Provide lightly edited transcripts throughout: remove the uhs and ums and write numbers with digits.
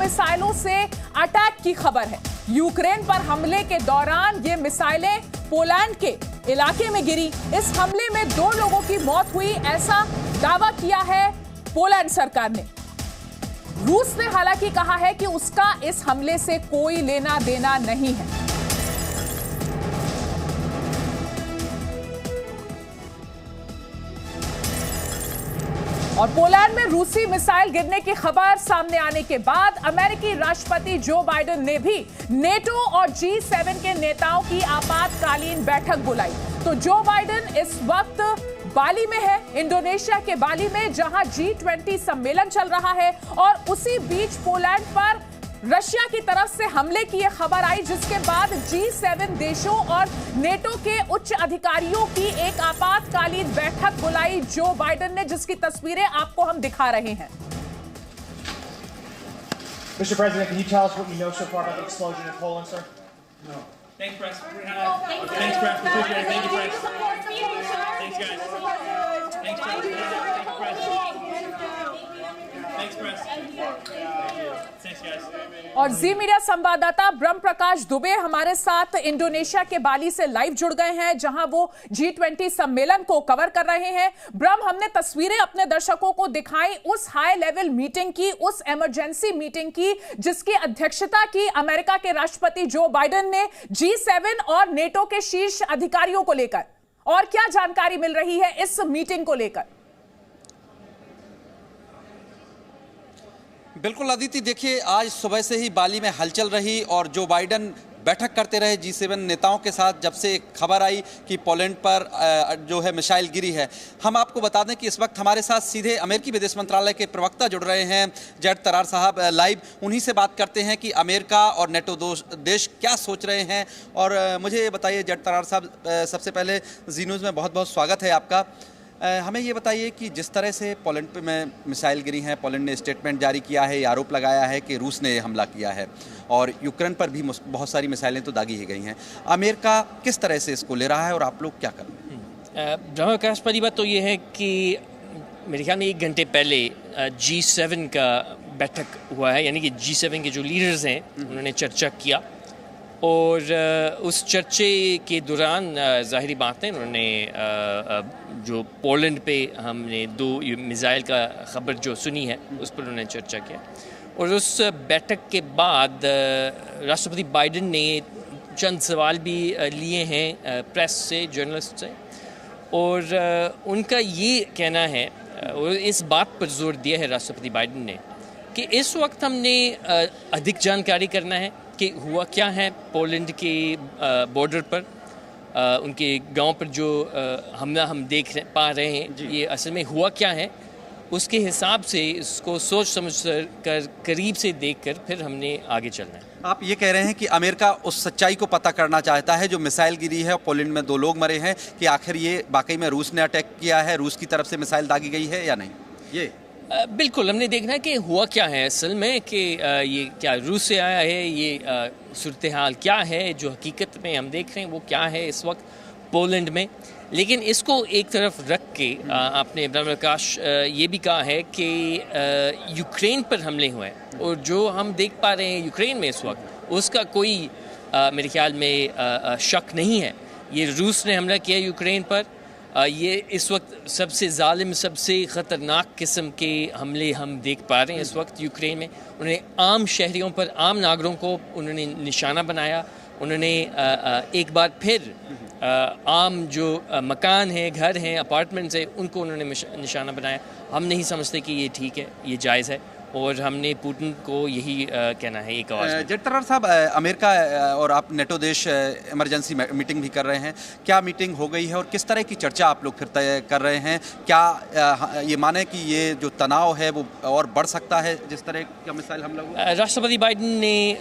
मिसाइलों से अटैक की खबर है। यूक्रेन पर हमले के दौरान ये मिसाइलें पोलैंड के इलाके में गिरी। इस हमले में 2 लोगों की मौत हुई, ऐसा दावा किया है पोलैंड सरकार ने। रूस ने हालांकि कहा है कि उसका इस हमले से कोई लेना देना नहीं है। और पोलैंड में रूसी मिसाइल गिरने की खबर सामने आने के बाद अमेरिकी राष्ट्रपति जो बाइडेन ने भी नेटो और G7 के नेताओं की आपातकालीन बैठक बुलाई। तो जो बाइडेन इस वक्त बाली में है, इंडोनेशिया के बाली में, जहां G20 सम्मेलन चल रहा है। और उसी बीच पोलैंड पर रशिया की तरफ से हमले की यह खबर आई, जिसके बाद G7 देशों और नेटो के उच्च अधिकारियों की एक आपातकालीन बैठक बुलाई जो बाइडेन ने, जिसकी तस्वीरें आपको हम दिखा रहे हैं। Mr. President, can you tell us what you know so far about the explosion in Poland, sir? No. Thanks, press. Thanks, press. Appreciate it. Thank you, press. Thanks, guys. Thanks, press. Thanks, press. Thanks, guys. और जी media संवाददाता ब्रह्म प्रकाश दुबे हमारे साथ Indonesia के बाली से live जुड़ गए हैं, जहां वो G20 सम्मेलन को कवर कर रहे हैं। ब्रह्म, हमने तस्वीरें अपने दर्शकों को दिखाई उस हाई लेवल मीटिंग की, उस इमरजेंसी मीटिंग की, जिसकी अध्यक्षता की अमेरिका के राष्ट्रपति जो बाइडेन ने G7 और नेटो के शीर्ष अधिकारियों को लेकर। और क्या जानकारी मिल रही है इस मीटिंग को लेकर? बिल्कुल अदिति, देखिए आज सुबह से ही बाली में हलचल रही और जो बाइडेन बैठक करते रहे G7 नेताओं के साथ जब से खबर आई कि पोलैंड पर जो है मिसाइल गिरी है। हम आपको बता दें कि इस वक्त हमारे साथ सीधे अमेरिकी विदेश मंत्रालय के प्रवक्ता जुड़ रहे हैं, जेड तरार साहब लाइव। उन्हीं से बात करते हैं कि अमेरिका और नेटो देश क्या सोच रहे हैं। और मुझे ये बताइए जेड तरार साहब, सबसे पहले जी न्यूज़ में बहुत बहुत स्वागत है आपका। हमें ये बताइए कि जिस तरह से पोलैंड पे में मिसाइल गिरी हैं, पोलैंड ने स्टेटमेंट जारी किया है, आरोप लगाया है कि रूस ने हमला किया है और यूक्रेन पर भी बहुत सारी मिसाइलें तो दागी ही गई हैं। अमेरिका किस तरह से इसको ले रहा है और आप लोग क्या कर रहे हैं? ब्रह्मकाश, पहली बात तो ये है कि मेरे ख्याल में 1 घंटे पहले G7 का बैठक हुआ है, यानी कि G7 के जो लीडर्स हैं उन्होंने चर्चा किया। और उस चर्चे के दौरान ज़ाहिरी बात है उन्होंने जो पोलैंड पे हमने 2 मिसाइल का खबर जो सुनी है उस पर उन्होंने चर्चा किया। और उस बैठक के बाद राष्ट्रपति बाइडेन ने चंद सवाल भी लिए हैं प्रेस से, जर्नलिस्ट से। और उनका ये कहना है और इस बात पर जोर दिया है राष्ट्रपति बाइडेन ने कि इस वक्त हमने अधिक जानकारी करना है कि हुआ क्या है पोलैंड के बॉर्डर पर, उनके गांव पर जो हमला हम पा रहे हैं, ये असल में हुआ क्या है। उसके हिसाब से इसको सोच समझ कर करीब से देखकर फिर हमने आगे चलना है। आप ये कह रहे हैं कि अमेरिका उस सच्चाई को पता करना चाहता है जो मिसाइल गिरी है और पोलैंड में 2 लोग मरे हैं, कि आखिर ये वाकई में रूस ने अटैक किया है, रूस की तरफ से मिसाइल दागी गई है या नहीं। ये बिल्कुल हमने देखना है कि हुआ क्या है असल में, कि ये क्या रूस से आया है, ये सूरत हाल क्या है जो हकीकत में हम देख रहे हैं वो क्या है इस वक्त पोलैंड में। लेकिन इसको एक तरफ रख के आपने ब्रह्मकाश ये भी कहा है कि यूक्रेन पर हमले हुए हैं और जो हम देख पा रहे हैं यूक्रेन में इस वक्त, उसका कोई मेरे ख्याल में शक नहीं है। ये रूस ने हमला किया यूक्रेन पर। ये इस वक्त सबसे जालिम, सबसे ख़तरनाक किस्म के हमले हम देख पा रहे हैं इस वक्त यूक्रेन में। उन्होंने आम शहरियों पर, आम नागरिकों को उन्होंने निशाना बनाया। उन्होंने एक बार फिर आम जो मकान हैं, घर हैं, अपार्टमेंट्स हैं, उनको उन्होंने निशाना बनाया। हम नहीं समझते कि ये ठीक है, ये जायज़ है और हमने पुतिन को यही कहना है एक आवाज़ में। जेड तरार साहब, अमेरिका और आप नेटो देश इमरजेंसी मीटिंग भी कर रहे हैं, क्या मीटिंग हो गई है और किस तरह की चर्चा आप लोग फिर तय कर रहे हैं? क्या ये माने कि ये जो तनाव है वो और बढ़ सकता है जिस तरह का मिसाइल हमला हुआ? राष्ट्रपति बाइडेन ने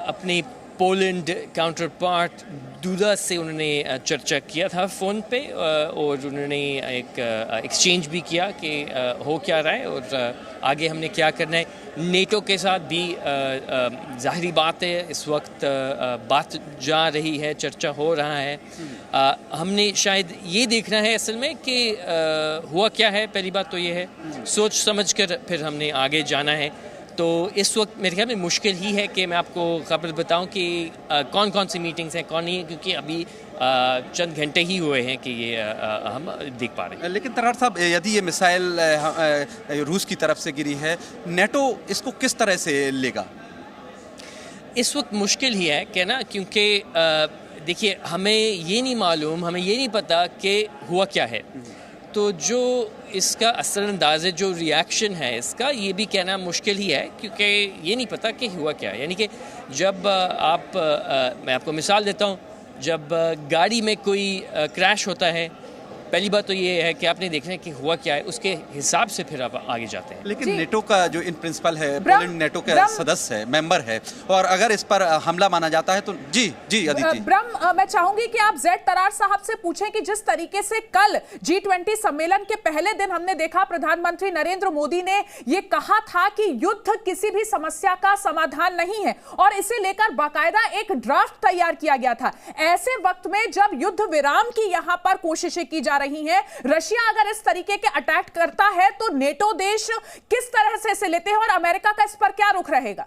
अपने पोलैंड काउंटर पार्ट दूदा से उन्होंने चर्चा किया था फ़ोन पे और उन्होंने एक एक्सचेंज भी किया कि हो क्या रहा है और आगे हमने क्या करना है। नेटो के साथ भी ज़ाहिरी बात है इस वक्त बात जा रही है, चर्चा हो रहा है। हमने शायद ये देखना है असल में कि हुआ क्या है। पहली बात तो ये है, सोच समझ कर फिर हमने आगे जाना है। तो इस वक्त मेरे ख्याल में मुश्किल ही है कि मैं आपको खबर बताऊं कि कौन कौन सी मीटिंग्स हैं कौन नहीं, क्योंकि अभी चंद घंटे ही हुए हैं कि ये हम देख पा रहे हैं। लेकिन तरार साहब, यदि ये मिसाइल रूस की तरफ से गिरी है, नेटो इसको किस तरह से लेगा? इस वक्त मुश्किल ही है कि ना, क्योंकि देखिए हमें ये नहीं मालूम, हमें ये नहीं पता कि हुआ क्या है। तो जो इसका असरअंदाज है, जो रिएक्शन है इसका, ये भी कहना मुश्किल ही है, क्योंकि ये नहीं पता कि हुआ क्या है। यानी कि जब मैं आपको मिसाल देता हूँ, जब गाड़ी में कोई क्रैश होता है, पहली बात तो ये है कि आपने देखना है कि हुआ क्या है, उसके हिसाब से फिर आप आगे जाते हैं। लेकिन नेटो का जो इन प्रिंसिपल है, पोलैंड नेटो का सदस्य है, मेंबर है, और अगर इस पर हमला माना जाता है तो जी अदिति। ब्रह्म, मैं चाहूंगी कि आप जेड तरार साहब से पूछें कि जिस तरीके से कल G20 सम्मेलन के पहले दिन हमने देखा प्रधानमंत्री नरेंद्र मोदी ने ये कहा था कि युद्ध किसी भी समस्या का समाधान नहीं है, और इसे लेकर बाकायदा एक ड्राफ्ट तैयार किया गया था। ऐसे वक्त में जब युद्ध विराम की यहां पर कोशिशें की जा रही हैं, रशिया अगर इस तरीके के अटैक करता है तो नेटो देश किस तरह से इसे लेते हैं और अमेरिका का इस पर क्या रुख रहेगा?